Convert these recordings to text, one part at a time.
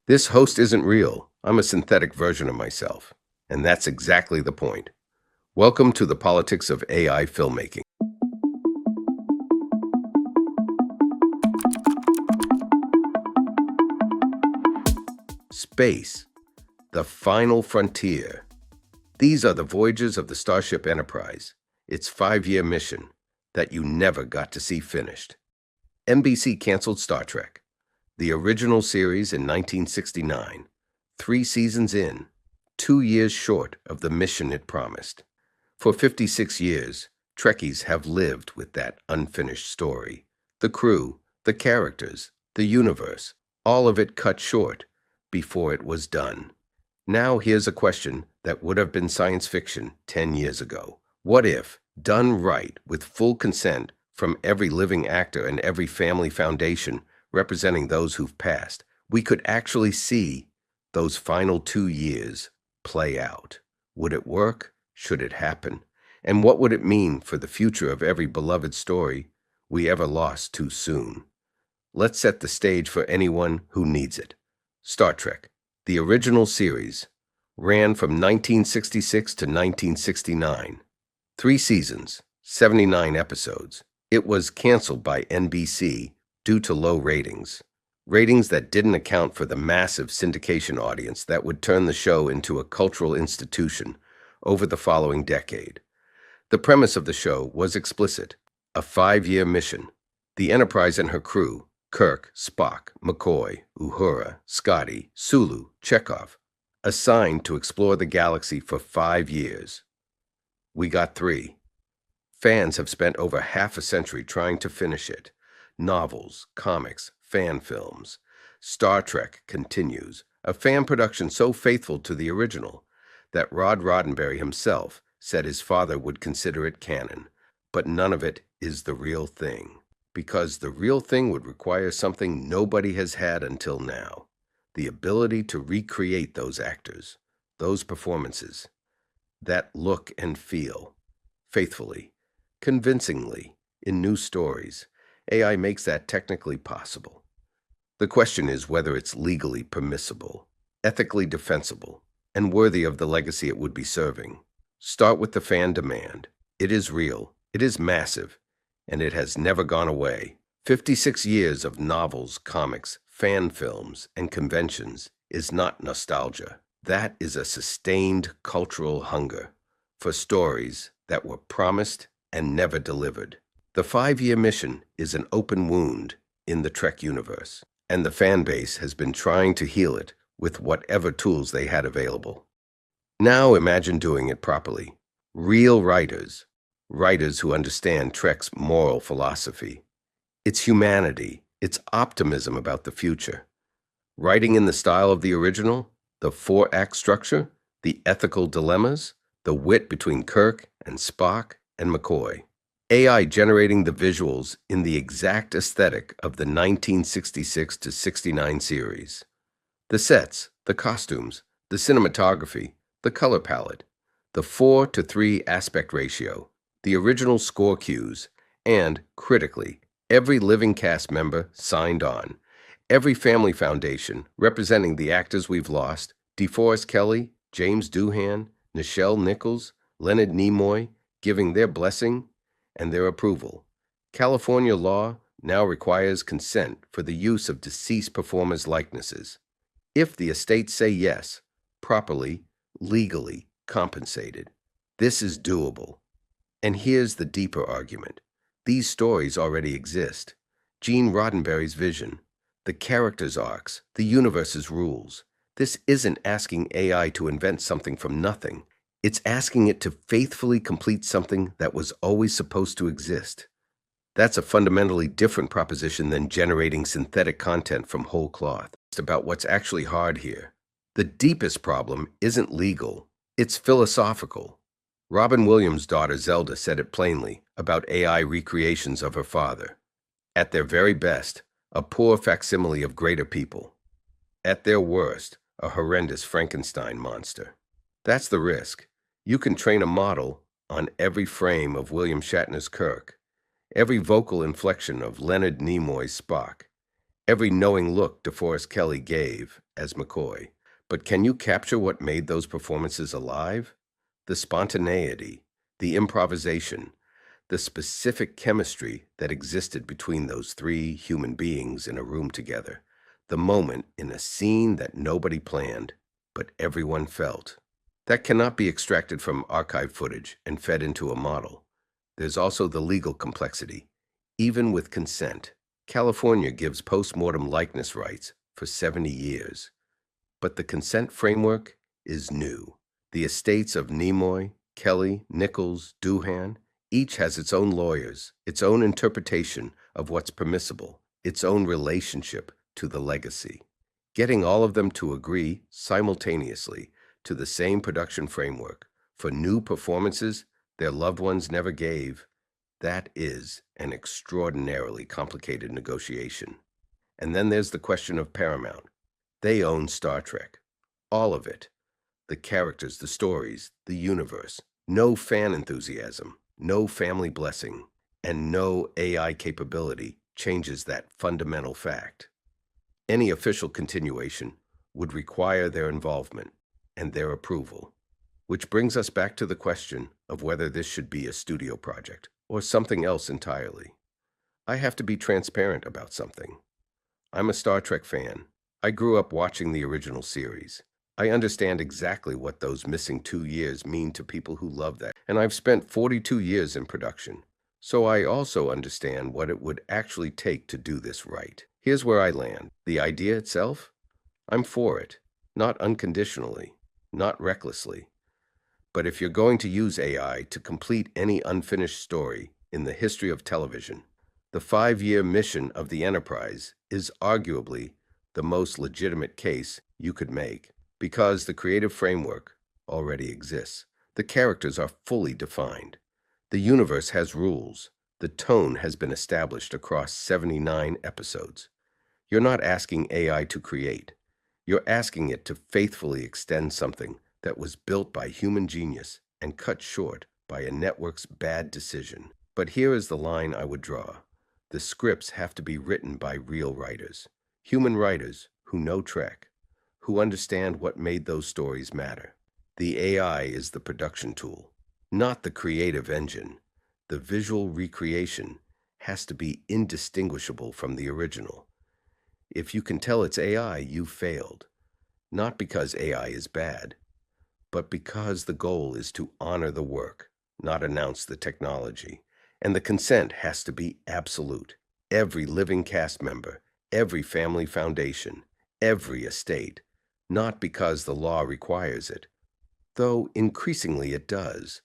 This host isn't real. I'm a synthetic version of myself. And that's exactly the point. Welcome to the Politics of AI Filmmaking. Space, the final frontier. These are the voyages of the Starship Enterprise, its 5-year mission that you never got to see finished. NBC canceled Star Trek, the original series in 1969, 3 seasons in, 2 years short of the mission it promised. For 56 years, Trekkies have lived with that unfinished story. The crew, the characters, the universe, all of it cut short before it was done. Now here's a question that would have been science fiction 10 years ago. What if, done right with full consent from every living actor and every family foundation representing those who've passed, we could actually see those final 2 years play out? Would it work? Should it happen? And what would it mean for the future of every beloved story we ever lost too soon? Let's set the stage for anyone who needs it. Star Trek, the original series, ran from 1966 to 1969. 3 seasons, 79 episodes. It was canceled by NBC due to low ratings. Ratings that didn't account for the massive syndication audience that would turn the show into a cultural institution over the following decade. The premise of the show was explicit: a 5-year mission. The Enterprise and her crew, Kirk, Spock, McCoy, Uhura, Scotty, Sulu, Chekhov, assigned to explore the galaxy for 5 years. We got 3. Fans have spent over half a century trying to finish it. Novels, comics, fan films. Star Trek continues, a fan production so faithful to the original that Rod Roddenberry himself said his father would consider it canon. But none of it is the real thing, because the real thing would require something nobody has had until now: the ability to recreate those actors, those performances, that look and feel, faithfully, convincingly, in new stories. AI makes that technically possible. The question is whether it's legally permissible, ethically defensible, and worthy of the legacy it would be serving. Start with the fan demand. It is real, it is massive, and it has never gone away. 56 years of novels, comics, fan films, and conventions is not nostalgia. That is a sustained cultural hunger for stories that were promised and never delivered. The 5-year mission is an open wound in the Trek universe, and the fan base has been trying to heal it with whatever tools they had available. Now imagine doing it properly. Real writers who understand Trek's moral philosophy, its humanity, its optimism about the future. Writing in the style of the original, the 4-act structure, the ethical dilemmas, the wit between Kirk and Spock and McCoy. AI generating the visuals in the exact aesthetic of the 1966 to 69 series. The sets, the costumes, the cinematography, the color palette, the 4:3 aspect ratio, the original score cues, and, critically, every living cast member signed on. Every family foundation representing the actors we've lost: DeForest Kelley, James Doohan, Nichelle Nichols, Leonard Nimoy, giving their blessing and their approval. California law now requires consent for the use of deceased performers' likenesses, if the estates say yes, properly, legally compensated. This is doable. And here's the deeper argument. These stories already exist. Gene Roddenberry's vision, the characters' arcs, the universe's rules. This isn't asking AI to invent something from nothing. It's asking it to faithfully complete something that was always supposed to exist. That's a fundamentally different proposition than generating synthetic content from whole cloth. It's about what's actually hard here. The deepest problem isn't legal, it's philosophical. Robin Williams' daughter Zelda said it plainly about AI recreations of her father. At their very best, a poor facsimile of greater people. At their worst, a horrendous Frankenstein monster. That's the risk. You can train a model on every frame of William Shatner's Kirk, every vocal inflection of Leonard Nimoy's Spock, every knowing look DeForest Kelley gave as McCoy. But can you capture what made those performances alive? The spontaneity, the improvisation, the specific chemistry that existed between those three human beings in a room together, the moment in a scene that nobody planned, but everyone felt. That cannot be extracted from archive footage and fed into a model. There's also the legal complexity. Even with consent, California gives post-mortem likeness rights for 70 years. But the consent framework is new. The estates of Nimoy, Kelly, Nichols, Doohan, each has its own lawyers, its own interpretation of what's permissible, its own relationship to the legacy. Getting all of them to agree simultaneously to the same production framework for new performances their loved ones never gave, that is an extraordinarily complicated negotiation. And then there's the question of Paramount. They own Star Trek. All of it. The characters, the stories, the universe. No fan enthusiasm, no family blessing, and no AI capability changes that fundamental fact. Any official continuation would require their involvement and their approval, which brings us back to the question of whether this should be a studio project or something else entirely. I have to be transparent about something. I'm a Star Trek fan. I grew up watching the original series. I understand exactly what those missing 2 years mean to people who love that, and I've spent 42 years in production. So I also understand what it would actually take to do this right. Here's where I land. The idea itself? I'm for it. Not unconditionally, not recklessly. But if you're going to use AI to complete any unfinished story in the history of television, the 5-year mission of the Enterprise is arguably the most legitimate case you could make, because the creative framework already exists. The characters are fully defined. The universe has rules. The tone has been established across 79 episodes. You're not asking AI to create. You're asking it to faithfully extend something that was built by human genius and cut short by a network's bad decision. But here is the line I would draw. The scripts have to be written by real writers, human writers who know Trek, who understand what made those stories matter. The AI is the production tool, not the creative engine. The visual recreation has to be indistinguishable from the original. If you can tell it's AI, you've failed. Not because AI is bad, but because the goal is to honor the work, not announce the technology. And the consent has to be absolute. Every living cast member, every family foundation, every estate, not because the law requires it, though increasingly it does,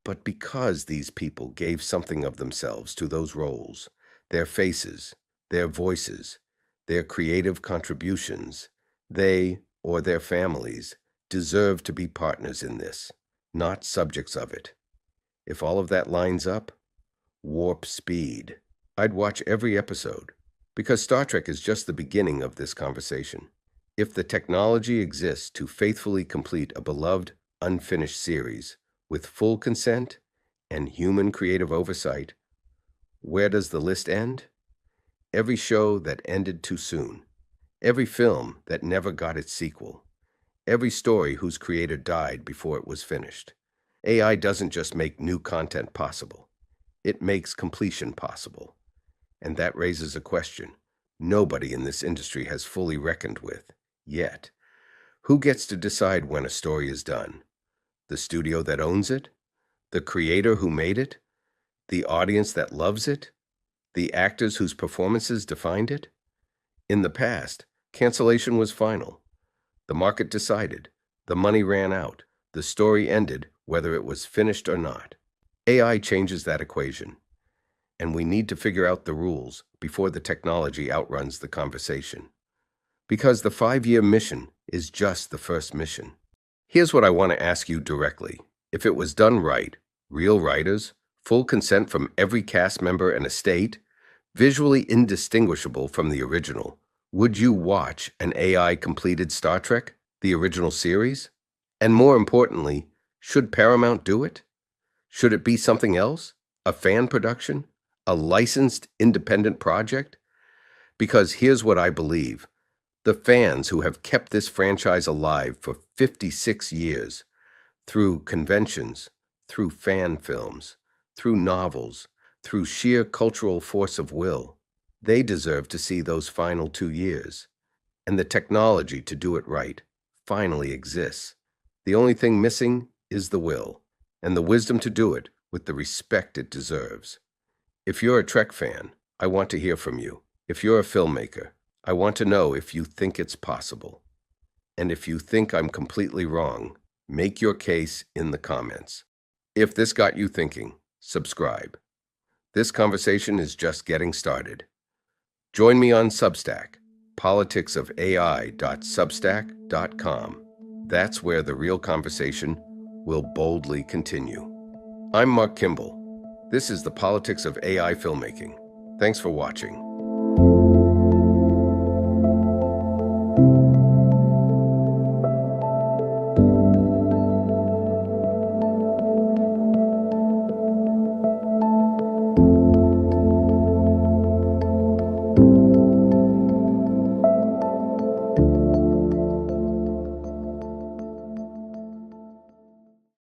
but because these people gave something of themselves to those roles, their faces, their voices, their creative contributions. They, or their families, deserve to be partners in this, not subjects of it. If all of that lines up, warp speed. I'd watch every episode, because Star Trek is just the beginning of this conversation. If the technology exists to faithfully complete a beloved, unfinished series with full consent and human creative oversight, where does the list end? Every show that ended too soon, every film that never got its sequel, every story whose creator died before it was finished. AI doesn't just make new content possible. It makes completion possible. And that raises a question nobody in this industry has fully reckoned with yet. Who gets to decide when a story is done? The studio that owns it? The creator who made it? The audience that loves it? The actors whose performances defined it? In the past, cancellation was final. The market decided. The money ran out. The story ended, whether it was finished or not. AI changes that equation, and we need to figure out the rules before the technology outruns the conversation. Because the 5-year mission is just the first mission. Here's what I want to ask you directly. If it was done right, real writers, full consent from every cast member and estate, visually indistinguishable from the original, would you watch an AI-completed Star Trek, the original series? And more importantly, should Paramount do it? Should it be something else? A fan production? A licensed independent project? Because here's what I believe. The fans who have kept this franchise alive for 56 years, through conventions, through fan films, through novels, through sheer cultural force of will, they deserve to see those final 2 years. And the technology to do it right finally exists. The only thing missing is the will, and the wisdom to do it with the respect it deserves. If you're a Trek fan, I want to hear from you. If you're a filmmaker, I want to know if you think it's possible. And if you think I'm completely wrong, make your case in the comments. If this got you thinking, subscribe. This conversation is just getting started. Join me on Substack, politicsofai.substack.com. That's where the real conversation will boldly continue. I'm Marc Kimball. This is the Politics of AI Filmmaking. Thanks for watching.